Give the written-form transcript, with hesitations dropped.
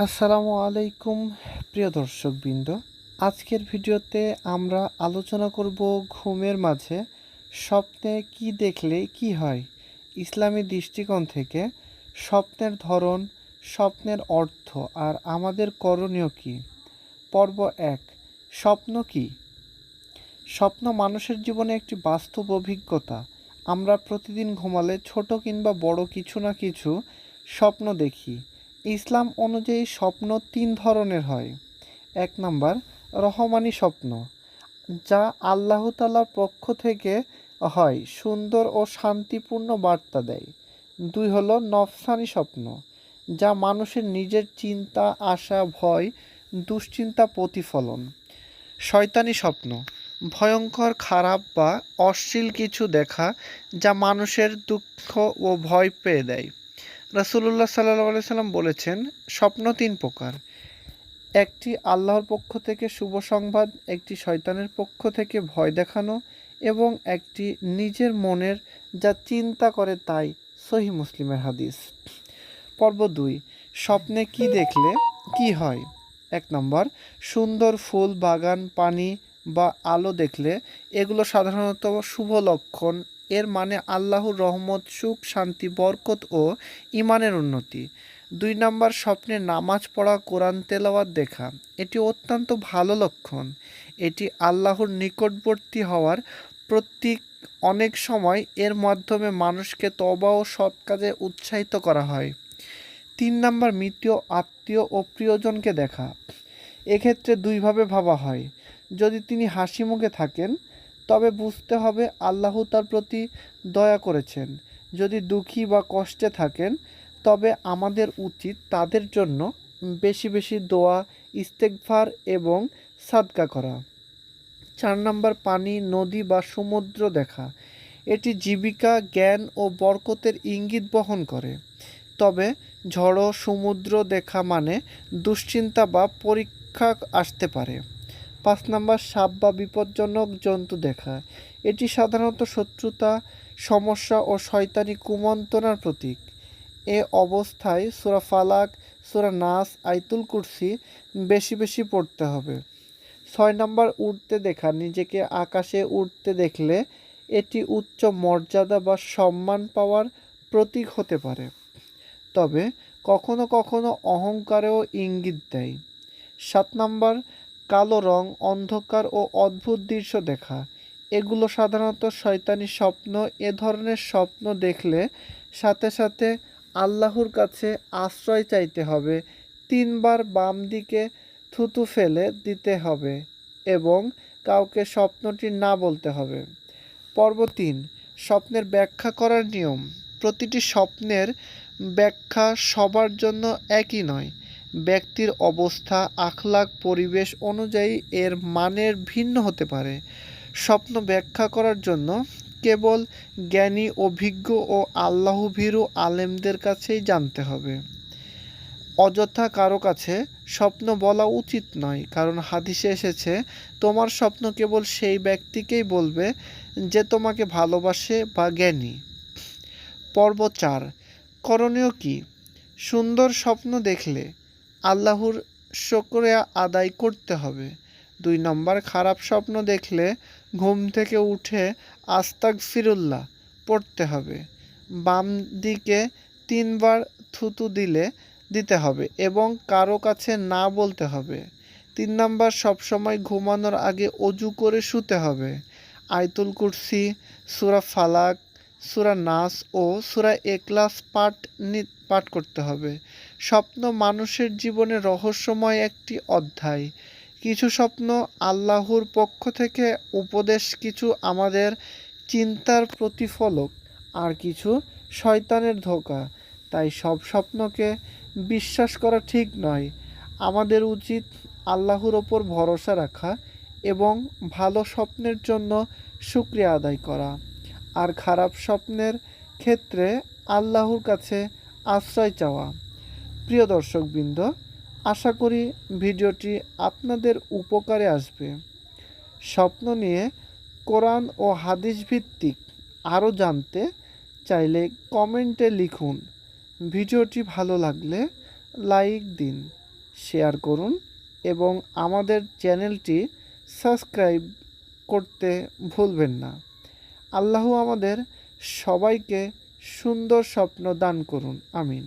আসসালামু আলাইকুম প্রিয় দর্শকবৃন্দ। আজকের ভিডিওতে আমরা আলোচনা করব ঘুমের মাঝে স্বপ্নে কি দেখলে কি হয়, ইসলামী দৃষ্টিকোণ থেকে স্বপ্নের ধরন, স্বপ্নের অর্থ আর আমাদের করণীয় কী। পর্ব ১, স্বপ্ন কী? স্বপ্ন মানুষের জীবনে একটি বাস্তব অভিজ্ঞতা। আমরা প্রতিদিন ঘুমালে ছোট কিংবা বড় কিছু না কিছু স্বপ্ন দেখি। ইসলাম অনুযায়ী স্বপ্ন ৩ ধরনের হয়। ১ নাম্বার, রহমানি স্বপ্ন, যা আল্লাহ তাআলার পক্ষ থেকে হয়, সুন্দর ও শান্তিপূর্ণ বার্তা দেয়। ২ হলো নফসানি স্বপ্ন, যা মানুষের নিজের চিন্তা, আশা, ভয়, দুশ্চিন্তা প্রতিফলন। শয়তানি স্বপ্ন, ভয়ঙ্কর, খারাপ বা অশ্লীল কিছু দেখা, যা মানুষের দুঃখ ও ভয় পেয়ে দেয়। রাসূলুল্লাহ সাল্লাল্লাহু আলাইহি সাল্লাম বলেছেন, স্বপ্ন ৩ প্রকার। একটি আল্লাহর পক্ষ থেকে শুভ সংবাদ, একটি শয়তানের পক্ষ থেকে ভয় দেখানো এবং একটি নিজের মনের যা চিন্তা করে তাই। সহিহ মুসলিমের হাদিস। পর্ব ২, স্বপ্নে কি দেখলে কি হয়। ১ নম্বর, সুন্দর ফুল, বাগান, পানি বা আলো দেখলে এগুলো সাধারণত শুভ লক্ষণ। এর মানে আল্লাহর রহমত, সুখ, শান্তি, বরকত ও ঈমানের উন্নতি। ২ নম্বর, স্বপ্নে নামাজ পড়া, কোরআন তেলাওয়াত দেখা, এটি অত্যন্ত ভালো লক্ষণ। এটি আল্লাহর নিকটবর্তী হওয়ার প্রতীক। অনেক সময় এর মাধ্যমে মানুষকে তওবা ও সৎ কাজে উৎসাহিত করা হয়। ৩ নাম্বার, মৃত আত্মীয় ও প্রিয়জনকে দেখা। এক্ষেত্রে দুইভাবে ভাবা হয়। যদি তিনি হাসি মুখে থাকেন তবে বুঝতে হবে আল্লাহ তার প্রতি দয়া করেছেন। যদি দুঃখী বা কষ্টে থাকেন তবে আমাদের উচিত তাদের জন্য বেশি বেশি দোয়া, ইস্তেগফার এবং সাদকা করা। ৪ নাম্বার, পানি, নদী বা সমুদ্র দেখা। এটি জীবিকা, জ্ঞান ও বরকতের ইঙ্গিত বহন করে। তবে ঝড়ো সমুদ্র দেখা মানে দুশ্চিন্তা বা পরীক্ষা আসতে পারে। ৫ নাম্বার, সাপ বা বিপজ্জনক জন্তু দেখা। এটি সাধারণত শত্রুতা, সমস্যা ও শয়তানি কুমন্ত্রণার প্রতীক। এ অবস্থায় সূরা ফালাক, সূরা নাস, আয়াতুল কুরসি বেশি বেশি পড়তে হবে। ৬ নাম্বার, উড়তে দেখা। নিজেকে আকাশে উড়তে দেখলে এটি উচ্চ মর্যাদা বা সম্মান পাওয়ার প্রতীক হতে পারে, তবে কখনো কখনো অহংকারেও ইঙ্গিত দেয়। ৭ নাম্বার, কালো রং, অন্ধকার ও অদ্ভুত দৃশ্য দেখা। এগুলো সাধারণত শয়তানি স্বপ্ন। এ ধরনের স্বপ্ন দেখলে সাথে সাথে আল্লাহর কাছে আশ্রয় চাইতে হবে। ৩ বার বাম দিকে থুতু ফেলে দিতে হবে এবং কাউকে স্বপ্নটি না বলতে হবে। পর্ব ৩, স্বপ্নের ব্যাখ্যা করার নিয়ম। প্রতিটি স্বপ্নের ব্যাখ্যা সবার জন্য একই নয়। ব্যক্তির অবস্থা, আখলাক, পরিবেশ অনুযায়ী এর মানের ভিন্ন হতে পারে। স্বপ্ন ব্যাখ্যা করার জন্য কেবল জ্ঞানী, অভিজ্ঞ ও আল্লাহভীরু আলেমদের কাছেই জানতে হবে। অযথা কারো কাছে স্বপ্ন বলা উচিত নয়, কারণ হাদিসে এসেছে, তোমার স্বপ্ন কেবল সেই ব্যক্তিকেই বলবে যে তোমাকে ভালোবাসে বা জ্ঞানী। পর্ব ৪, করণীয় কী? সুন্দর স্বপ্ন দেখলে আল্লাহর শুকরিয়া আদায় করতে হবে। ২ নম্বর, খারাপ স্বপ্ন দেখলে ঘুম থেকে উঠে আস্তাগফিরুল্লাহ পড়তে হবে। বাম দিকে ৩ বার থুতু দিতে হবে এবং কারো কাছে না বলতে হবে। ৩ নাম্বার, সবসময় ঘুমানোর আগে অজু করে শুতে হবে। আয়াতুল কুরসি, সূরা ফালাক, সূরা নাস ও সূরা ইখলাস পাঠ করতে হবে। স্বপ্ন মানুষের জীবনে রহস্যময় একটি অধ্যায়। কিছু স্বপ্ন আল্লাহর পক্ষ থেকে উপদেশ, কিছু আমাদের চিন্তার প্রতিফলক, আর কিছু শয়তানের ধোঁকা। তাই সব স্বপ্নকে বিশ্বাস করা ঠিক নয়। আমাদের উচিত আল্লাহর ওপর ভরসা রাখা এবং ভালো স্বপ্নের জন্য শুকরিয়া আদায় করা, আর খারাপ স্বপ্নের ক্ষেত্রে আল্লাহর কাছে আশ্রয় চাওয়া। প্রিয় দর্শকবৃন্দ, আশা করি ভিডিওটি আপনাদের উপকারে আসবে। স্বপ্ন নিয়ে কোরআন ও হাদিস ভিত্তিক আরও জানতে চাইলে কমেন্টে লিখুন। ভিডিওটি ভালো লাগলে লাইক দিন। শেয়ার করুন এবং আমাদের চ্যানেলটি সাবস্ক্রাইব করতে ভুলবেন না। আল্লাহ আমাদের সবাইকে সুন্দর স্বপ্ন দান করুন। আমিন।